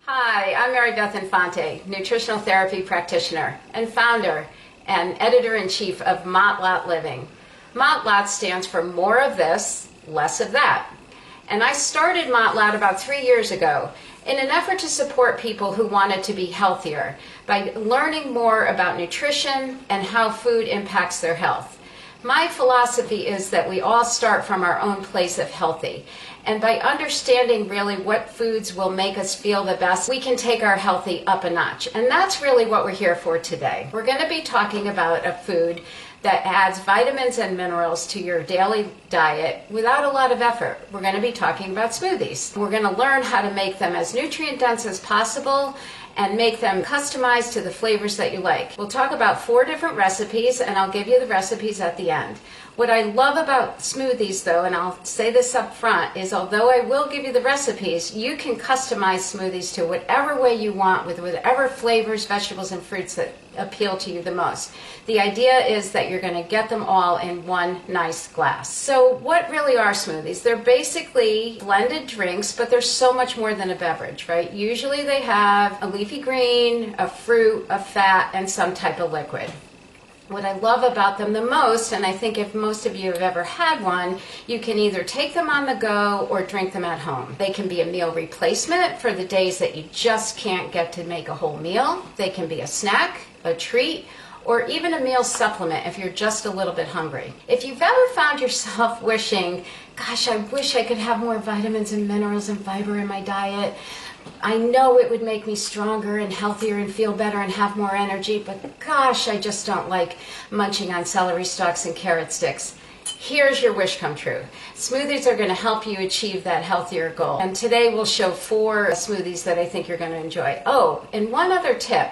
Hi, I'm Mary Beth Infante, nutritional therapy practitioner and founder and editor-in-chief of Mott Lot Living. Mott Lot stands for more of this, less of that. And I started Mott Lot about 3 years ago in an effort to support people who wanted to be healthier by learning more about nutrition and how food impacts their health. My philosophy is that we all start from our own place of healthy. And by understanding really what foods will make us feel the best, we can take our healthy up a notch. And that's really what we're here for today. We're going to be talking about a food that adds vitamins and minerals to your daily diet without a lot of effort. We're going to be talking about smoothies. We're going to learn how to make them as nutrient dense as possible and make them customized to the flavors that you like. We'll talk about 4 different recipes, and I'll give you the recipes at the end. What I love about smoothies, though, and I'll say this up front, is although I will give you the recipes, you can customize smoothies to whatever way you want with whatever flavors, vegetables, and fruits that appeal to you the most. The idea is that you're going to get them all in one nice glass. So what really are smoothies? They're basically blended drinks, but they're so much more than a beverage, right? Usually they have a leafy green, a fruit, a fat, and some type of liquid. What I love about them the most, and I think if most of you have ever had one, you can either take them on the go or drink them at home. They can be a meal replacement for the days that you just can't get to make a whole meal. They can be a snack, a treat, or even a meal supplement if you're just a little bit hungry. If you've ever found yourself wishing, gosh, I wish I could have more vitamins and minerals and fiber in my diet, I know it would make me stronger and healthier and feel better and have more energy, but gosh, I just don't like munching on celery stalks and carrot sticks. Here's your wish come true. Smoothies are going to help you achieve that healthier goal. And today we'll show 4 smoothies that I think you're going to enjoy. Oh, and one other tip.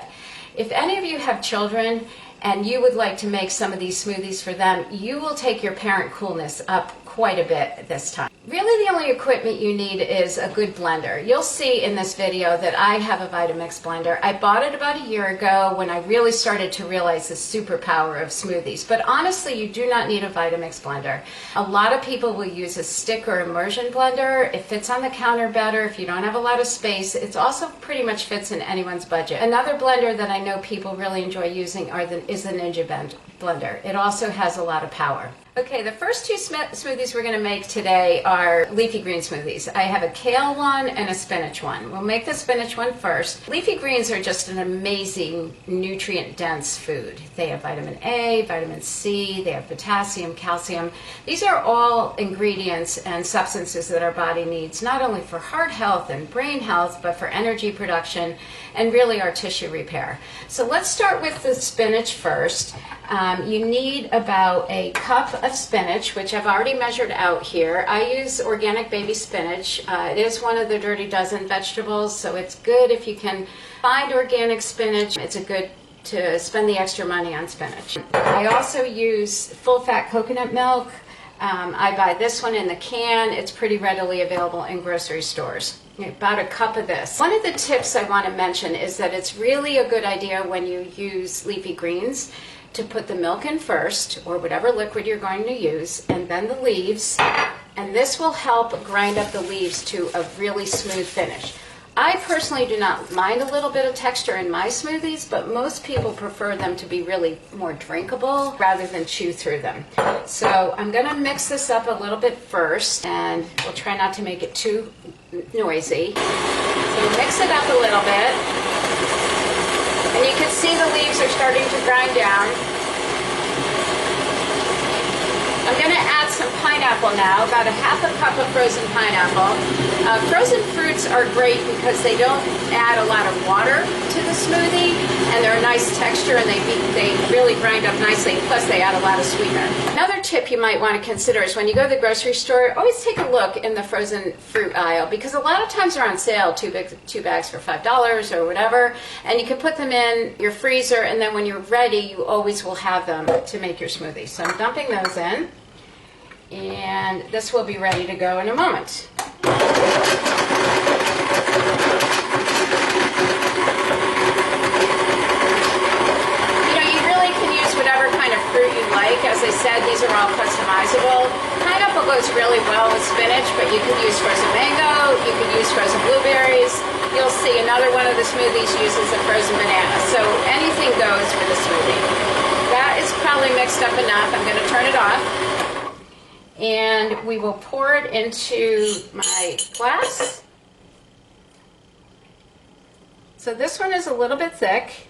If any of you have children and you would like to make some of these smoothies for them, you will take your parent coolness up quite a bit this time. Really the only equipment you need is a good blender. You'll see in this video that I have a Vitamix blender. I bought it about a year ago when I really started to realize the superpower of smoothies. But honestly, you do not need a Vitamix blender. A lot of people will use a stick or immersion blender. It fits on the counter better if you don't have a lot of space. It also pretty much fits in anyone's budget. Another blender that I know people really enjoy using is the Ninja blender. It also has a lot of power. Okay, the first 2 smoothies we're going to make today are leafy green smoothies. I have a kale one and a spinach one. We'll make the spinach one first. Leafy greens are just an amazing nutrient-dense food. They have vitamin A, vitamin C, they have potassium, calcium. These are all ingredients and substances that our body needs, not only for heart health and brain health, but for energy production and really our tissue repair. So let's start with the spinach first. You need about a cup of spinach, which I've already measured out here. I use organic baby spinach. It is one of the dirty dozen vegetables, so it's good if you can find organic spinach. It's good to spend the extra money on spinach. I also use full-fat coconut milk. I buy this one in the can. It's pretty readily available in grocery stores. About a cup of this. One of the tips I want to mention is that it's really a good idea when you use leafy greens to put the milk in first, or whatever liquid you're going to use, and then the leaves, and this will help grind up the leaves to a really smooth finish. I personally do not mind a little bit of texture in my smoothies, but most people prefer them to be really more drinkable rather than chew through them. So I'm going to mix this up a little bit first, and we'll try not to make it too noisy. So mix it up a little bit. And you can see the leaves are starting to grind down. I'm going to add some pineapple now, about a half a cup of frozen pineapple. Frozen fruits are great because they don't add a lot of water to the smoothie, and they're a nice texture, and they really grind up nicely, plus they add a lot of sweetener. Another tip you might want to consider is when you go to the grocery store, always take a look in the frozen fruit aisle, because a lot of times they're on sale, 2 bags for $5 or whatever, and you can put them in your freezer, and then when you're ready, you always will have them to make your smoothie. So I'm dumping those in, and this will be ready to go in a moment. You really can use whatever kind of fruit you like. As I said, these are all customizable. Pineapple goes really well with spinach, but you could use frozen mango, you could use frozen blueberries. You'll see another one of the smoothies uses a frozen banana. So anything goes for the smoothie. That is probably mixed up enough. I'm going to turn it off. And we will pour it into my glass. So this one is a little bit thick,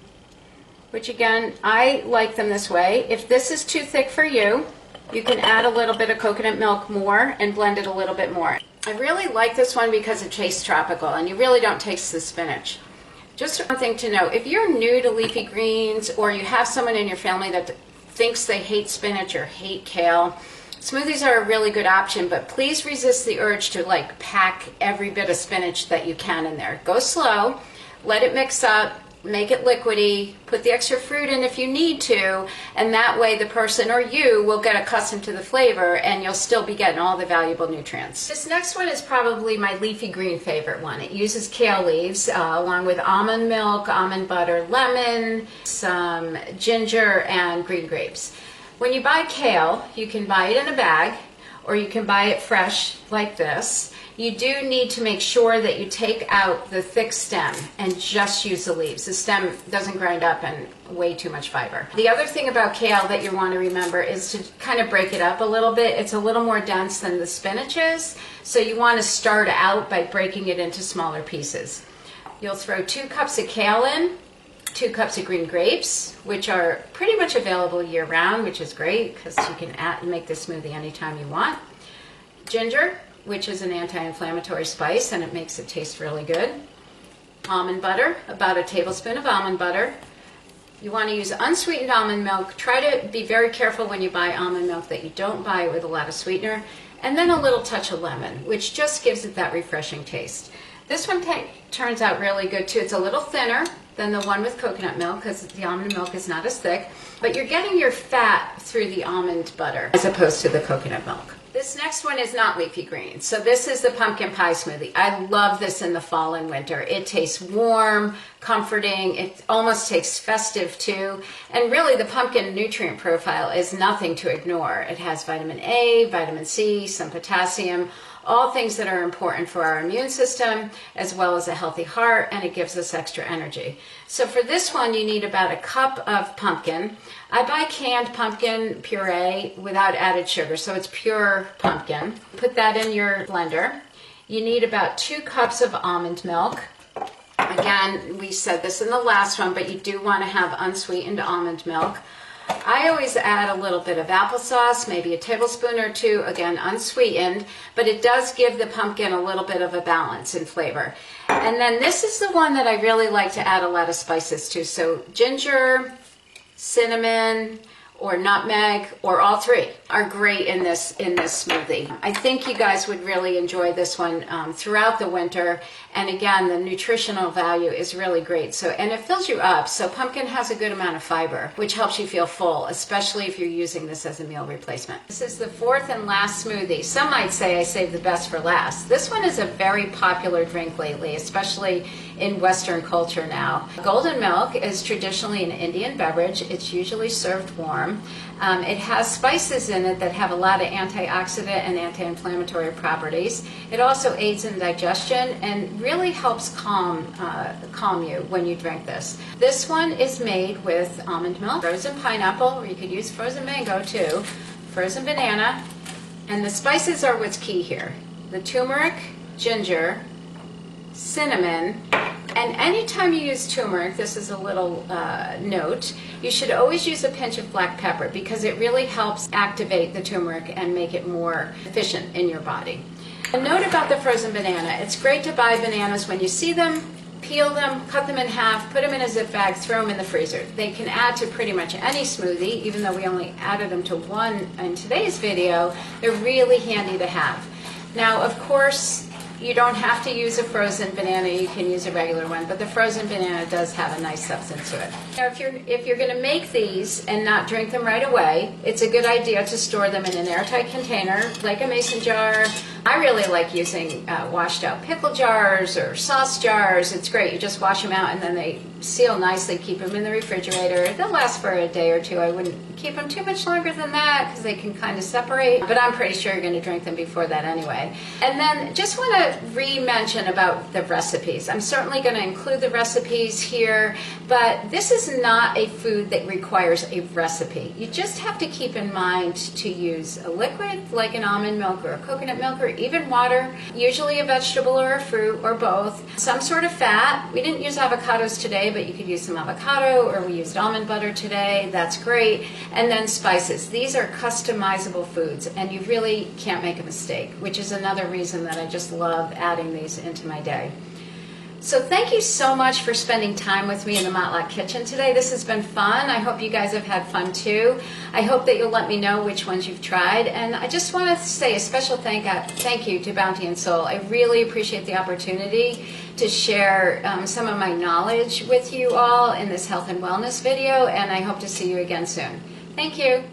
which again, I like them this way. If this is too thick for you, you can add a little bit of coconut milk more and blend it a little bit more. I really like this one because it tastes tropical and you really don't taste the spinach. Just one thing to know, if you're new to leafy greens or you have someone in your family that thinks they hate spinach or hate kale, smoothies are a really good option, but please resist the urge to like pack every bit of spinach that you can in there. Go slow, let it mix up, make it liquidy, put the extra fruit in if you need to, and that way the person or you will get accustomed to the flavor and you'll still be getting all the valuable nutrients. This next one is probably my leafy green favorite one. It uses kale leaves along with almond milk, almond butter, lemon, some ginger, and green grapes. When you buy kale, you can buy it in a bag or you can buy it fresh like this. You do need to make sure that you take out the thick stem and just use the leaves. The stem doesn't grind up and way too much fiber. The other thing about kale that you want to remember is to kind of break it up a little bit. It's a little more dense than the spinach is, so you want to start out by breaking it into smaller pieces. You'll throw 2 cups of kale in, 2 cups of green grapes, which are pretty much available year-round, which is great because you can make this smoothie anytime you want. Ginger, which is an anti-inflammatory spice and it makes it taste really good. Almond butter, about a tablespoon of almond butter. You want to use unsweetened almond milk. Try to be very careful when you buy almond milk that you don't buy it with a lot of sweetener. And then a little touch of lemon, which just gives it that refreshing taste. This one turns out really good too. It's a little thinner than the one with coconut milk because the almond milk is not as thick, but you're getting your fat through the almond butter as opposed to the coconut milk. This next one is not leafy greens. So this is the pumpkin pie smoothie. I love this in the fall and winter. It tastes warm, comforting. It almost tastes festive too. And really the pumpkin nutrient profile is nothing to ignore. It has vitamin A, vitamin C, some potassium, all things that are important for our immune system, as well as a healthy heart, and it gives us extra energy. So for this one, you need about a cup of pumpkin. I buy canned pumpkin puree without added sugar, so it's pure pumpkin. Put that in your blender. You need about 2 cups of almond milk. Again, we said this in the last one, but you do want to have unsweetened almond milk. I always add a little bit of applesauce, maybe a tablespoon or 2, again unsweetened, but it does give the pumpkin a little bit of a balance in flavor. And then this is the one that I really like to add a lot of spices to. So ginger, cinnamon, or nutmeg, or all 3 are great in this smoothie. I think you guys would really enjoy this one throughout the winter. And again, the nutritional value is really great. So, and it fills you up. So pumpkin has a good amount of fiber, which helps you feel full, especially if you're using this as a meal replacement. This is the 4th and last smoothie. Some might say I saved the best for last. This one is a very popular drink lately, especially in Western culture now. Golden milk is traditionally an Indian beverage. It's usually served warm. It has spices in it that have a lot of antioxidant and anti-inflammatory properties. It also aids in digestion and really helps calm you when you drink this. This one is made with almond milk, frozen pineapple, or you could use frozen mango too, frozen banana, and the spices are what's key here. The turmeric, ginger, cinnamon, and anytime you use turmeric, this is a little note, you should always use a pinch of black pepper because it really helps activate the turmeric and make it more efficient in your body. A note about the frozen banana, it's great to buy bananas when you see them, peel them, cut them in half, put them in a zip bag, throw them in the freezer. They can add to pretty much any smoothie, even though we only added them to one in today's video. They're really handy to have. Now, of course, you don't have to use a frozen banana, you can use a regular one, but the frozen banana does have a nice substance to it. Now, if you're going to make these and not drink them right away, it's a good idea to store them in an airtight container, like a mason jar, I really like using washed out pickle jars or sauce jars. It's great. You just wash them out and then they seal nicely. Keep them in the refrigerator. They'll last for a day or two. I wouldn't keep them too much longer than that because they can kind of separate, but I'm pretty sure you're going to drink them before that anyway. And then just want to re-mention about the recipes. I'm certainly going to include the recipes here, but this is not a food that requires a recipe. You just have to keep in mind to use a liquid like an almond milk or a coconut milk or even water, usually a vegetable or a fruit or both, some sort of fat. We didn't use avocados today, but you could use some avocado, or we used almond butter today. That's great. And then spices. These are customizable foods and you really can't make a mistake, which is another reason that I just love adding these into my day. So thank you so much for spending time with me in the Motlot Kitchen today. This has been fun. I hope you guys have had fun too. I hope that you'll let me know which ones you've tried. And I just want to say a special thank you to Bounty and Soul. I really appreciate the opportunity to share some of my knowledge with you all in this health and wellness video, and I hope to see you again soon. Thank you.